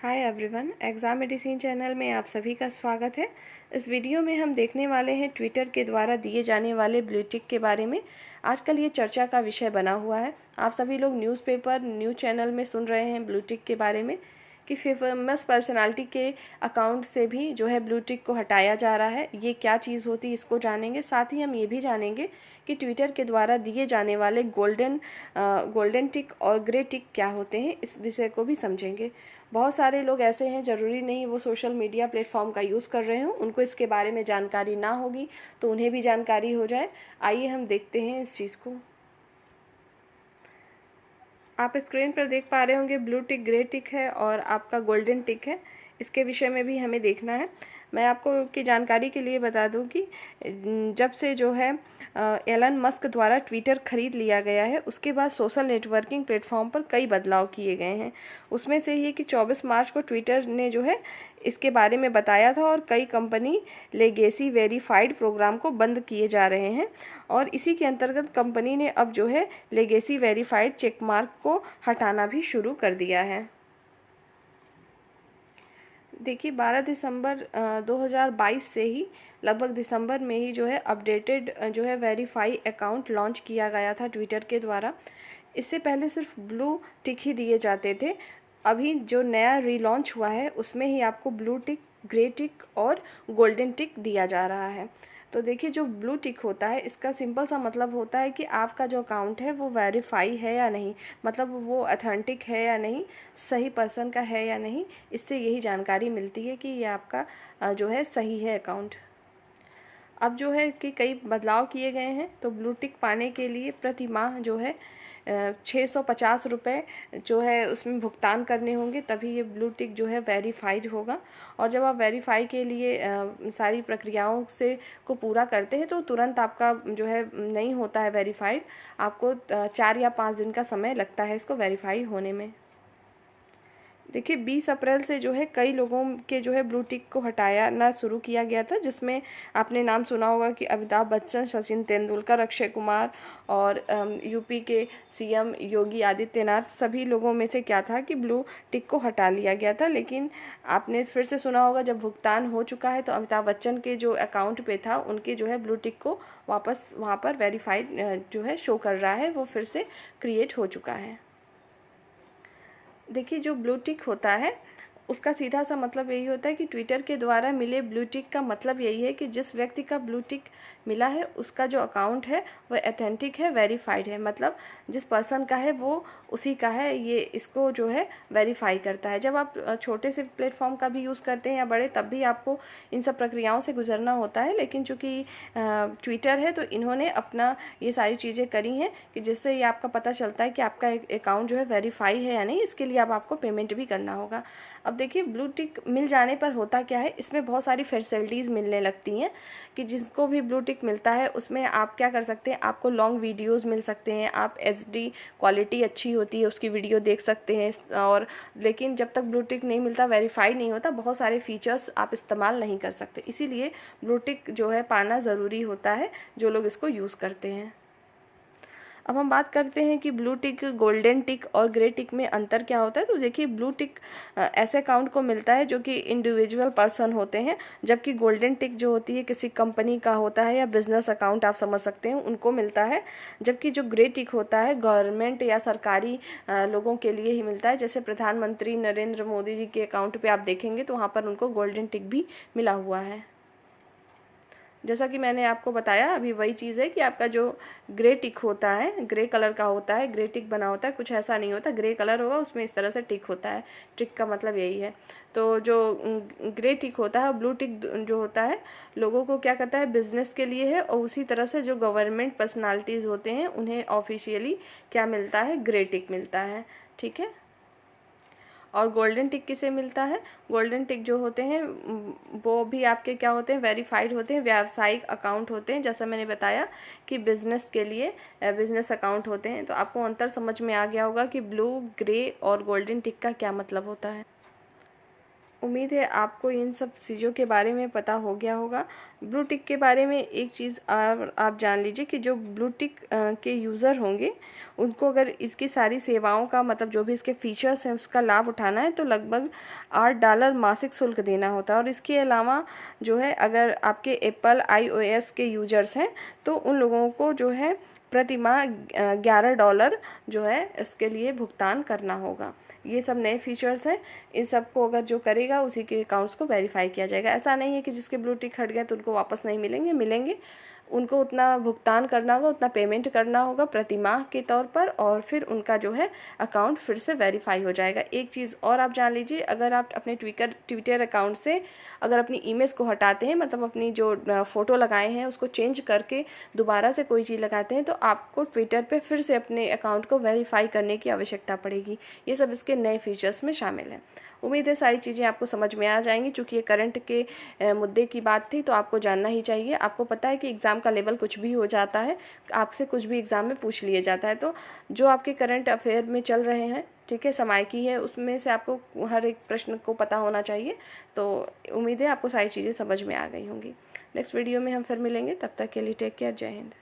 Hi everyone, exam medicine channel में आप सभी का स्वागत है। इस वीडियो में हम देखने वाले हैं ट्विटर के द्वारा दिए जाने वाले ब्लू टिक के बारे में। आजकल ये चर्चा का विषय बना हुआ है। आप सभी लोग न्यूज़पेपर, न्यूज़ चैनल में सुन रहे हैं ब्लू टिक के बारे में कि फेमस पर्सनालिटी के अकाउंट से भी जो है ब्लू टिक को हटाया जा रहा है। ये क्या चीज़ होती है, इसको जानेंगे। साथ ही हम ये भी जानेंगे कि ट्विटर के द्वारा दिए जाने वाले गोल्डन टिक और ग्रे टिक क्या होते हैं, इस विषय को भी समझेंगे। बहुत सारे लोग ऐसे हैं, ज़रूरी नहीं वो सोशल मीडिया प्लेटफॉर्म का यूज़ कर रहे हों, उनको इसके बारे में जानकारी ना होगी तो उन्हें भी जानकारी हो जाए। आइए हम देखते हैं इस चीज़ को। आप स्क्रीन पर देख पा रहे होंगे ब्लू टिक, ग्रे टिक है और आपका गोल्डन टिक है। इसके विषय में भी हमें देखना है। मैं आपको की जानकारी के लिए बता दूं कि जब से जो है एलन मस्क द्वारा ट्विटर खरीद लिया गया है, उसके बाद सोशल नेटवर्किंग प्लेटफॉर्म पर कई बदलाव किए गए हैं। उसमें से ये कि 24 मार्च को ट्विटर ने जो है इसके बारे में बताया था और कई कंपनी लेगेसी वेरीफाइड प्रोग्राम को बंद किए जा रहे हैं और इसी के अंतर्गत कंपनी ने अब जो है लेगेसी वेरीफाइड चेकमार्क को हटाना भी शुरू कर दिया है। देखिए 12 दिसंबर 2022 से ही लगभग दिसंबर में ही जो है अपडेटेड जो है वेरीफाई अकाउंट लॉन्च किया गया था ट्विटर के द्वारा। इससे पहले सिर्फ ब्लू टिक ही दिए जाते थे। अभी जो नया रीलॉन्च हुआ है उसमें ही आपको ब्लू टिक, ग्रे टिक और गोल्डन टिक दिया जा रहा है। तो देखिए जो ब्लू टिक होता है इसका सिंपल सा मतलब होता है कि आपका जो अकाउंट है वो वेरीफाई है या नहीं, मतलब वो ऑथेंटिक है या नहीं, सही पर्सन का है या नहीं। इससे यही जानकारी मिलती है कि ये आपका जो है सही है अकाउंट। अब जो है कि कई बदलाव किए गए हैं। तो ब्लू टिक पाने के लिए प्रति माह जो है 650 रुपये जो है उसमें भुगतान करने होंगे, तभी ये ब्लू टिक जो है वेरीफाइड होगा। और जब आप वेरीफाई के लिए सारी प्रक्रियाओं से को पूरा करते हैं तो तुरंत आपका जो है नहीं होता है वेरीफाइड। आपको 4 या 5 दिन का समय लगता है इसको वेरीफाई होने में। देखिए 20 अप्रैल से जो है कई लोगों के जो है ब्लू टिक को हटाया ना शुरू किया गया था, जिसमें आपने नाम सुना होगा कि अमिताभ बच्चन, सचिन तेंदुलकर, अक्षय कुमार और यूपी के सीएम योगी आदित्यनाथ, सभी लोगों में से क्या था कि ब्लू टिक को हटा लिया गया था। लेकिन आपने फिर से सुना होगा जब भुगतान हो चुका है तो अमिताभ बच्चन के जो अकाउंट पे था उनके जो है ब्लू टिक को वापस वहाँ पर वेरीफाइड जो है शो कर रहा है, वो फिर से क्रिएट हो चुका है। देखिए जो ब्लू टिक होता है उसका सीधा सा मतलब यही होता है कि ट्विटर के द्वारा मिले ब्लू टिक का मतलब यही है कि जिस व्यक्ति का ब्लू टिक मिला है उसका जो अकाउंट है वह ऑथेंटिक है, वेरीफाइड है, मतलब जिस पर्सन का है वो उसी का है। ये इसको जो है वेरीफाई करता है। जब आप छोटे से प्लेटफॉर्म का भी यूज़ करते हैं या बड़े, तब भी आपको इन सब प्रक्रियाओं से गुजरना होता है। लेकिन चूँकि ट्विटर है तो इन्होंने अपना ये सारी चीज़ें करी हैं कि जिससे ये आपका पता चलता है कि आपका अकाउंट जो है वेरीफाई है या नहीं। इसके लिए अब आपको पेमेंट भी करना होगा। अब देखिए ब्लू टिक मिल जाने पर होता क्या है, इसमें बहुत सारी फैसिलिटीज़ मिलने लगती हैं कि जिसको भी ब्लू टिक मिलता है उसमें आप क्या कर सकते हैं, आपको लॉन्ग वीडियोस मिल सकते हैं, आप एचडी क्वालिटी अच्छी होती है उसकी वीडियो देख सकते हैं। और लेकिन जब तक ब्लू टिक नहीं मिलता, वेरीफाई नहीं होता, बहुत सारे फीचर्स आप इस्तेमाल नहीं कर सकते। इसीलिए ब्लू टिक जो है पाना ज़रूरी होता है जो लोग इसको यूज़ करते हैं। अब हम बात करते हैं कि ब्लू टिक, गोल्डन टिक और ग्रे टिक में अंतर क्या होता है। तो देखिए ब्लू टिक ऐसे अकाउंट को मिलता है जो कि इंडिविजुअल पर्सन होते हैं, जबकि गोल्डन टिक जो होती है किसी कंपनी का होता है या बिजनेस अकाउंट आप समझ सकते हैं, उनको मिलता है। जबकि जो ग्रे टिक होता है गवर्नमेंट या सरकारी लोगों के लिए ही मिलता है। जैसे प्रधानमंत्री नरेंद्र मोदी जी के अकाउंट पर आप देखेंगे तो वहाँ पर उनको गोल्डन टिक भी मिला हुआ है। जैसा कि मैंने आपको बताया अभी वही चीज़ है कि आपका जो ग्रे टिक होता है, ग्रे कलर का होता है, ग्रे टिक बना होता है, कुछ ऐसा नहीं होता, ग्रे कलर होगा उसमें इस तरह से टिक होता है। टिक का मतलब यही है। तो जो ग्रे टिक होता है, ब्लू टिक जो होता है लोगों को क्या करता है, बिजनेस के लिए है। और उसी तरह से जो गवर्नमेंट पर्सनालिटीज़ होते हैं उन्हें ऑफिशियली क्या मिलता है, ग्रे टिक मिलता है। ठीक है। और गोल्डन टिक किसे मिलता है, गोल्डन टिक जो होते हैं वो भी आपके क्या होते हैं, वेरीफाइड होते हैं, व्यावसायिक अकाउंट होते हैं। जैसा मैंने बताया कि बिजनेस के लिए बिजनेस अकाउंट होते हैं। तो आपको अंतर समझ में आ गया होगा कि ब्लू, ग्रे और गोल्डन टिक का क्या मतलब होता है। उम्मीद है आपको इन सब चीज़ों के बारे में पता हो गया होगा। ब्लू टिक के बारे में एक चीज़ आप जान लीजिए कि जो ब्लू टिक के यूज़र होंगे उनको अगर इसकी सारी सेवाओं का मतलब जो भी इसके फीचर्स हैं उसका लाभ उठाना है तो लगभग $8 मासिक शुल्क देना होता है। और इसके अलावा जो है अगर आपके एप्पल iOS के यूजर्स हैं तो उन लोगों को जो है प्रति माह $11 जो है इसके लिए भुगतान करना होगा। ये सब नए फीचर्स हैं। इन सब को अगर जो करेगा उसी के अकाउंट्स को वेरीफाई किया जाएगा। ऐसा नहीं है कि जिसके ब्लू टिक हट गए तो उनको वापस नहीं मिलेंगे। उनको उतना भुगतान करना होगा, उतना पेमेंट करना होगा प्रति माह के तौर पर, और फिर उनका जो है अकाउंट फिर से वेरीफाई हो जाएगा। एक चीज़ और आप जान लीजिए, अगर आप अपने ट्विटर अकाउंट से अगर अपनी इमेज को हटाते हैं, मतलब अपनी जो फ़ोटो लगाए हैं उसको चेंज करके दोबारा से कोई चीज़ लगाते हैं तो आपको ट्विटर पे फिर से अपने अकाउंट को वेरीफाई करने की आवश्यकता पड़ेगी। ये सब इसके नए फीचर्स में शामिल हैं। उम्मीद है सारी चीज़ें आपको समझ में आ जाएंगी। चूँकि ये करंट के मुद्दे की बात थी तो आपको जानना ही चाहिए। आपको पता है कि एग्ज़ाम का लेवल कुछ भी हो जाता है, आपसे कुछ भी एग्ज़ाम में पूछ लिया जाता है। तो जो आपके करंट अफेयर में चल रहे हैं, ठीक है, समायकी है, उसमें से आपको हर एक प्रश्न को पता होना चाहिए। तो उम्मीद है आपको सारी चीज़ें समझ में आ गई होंगी। नेक्स्ट वीडियो में हम फिर मिलेंगे, तब तक के लिए टेक केयर, जय हिंद।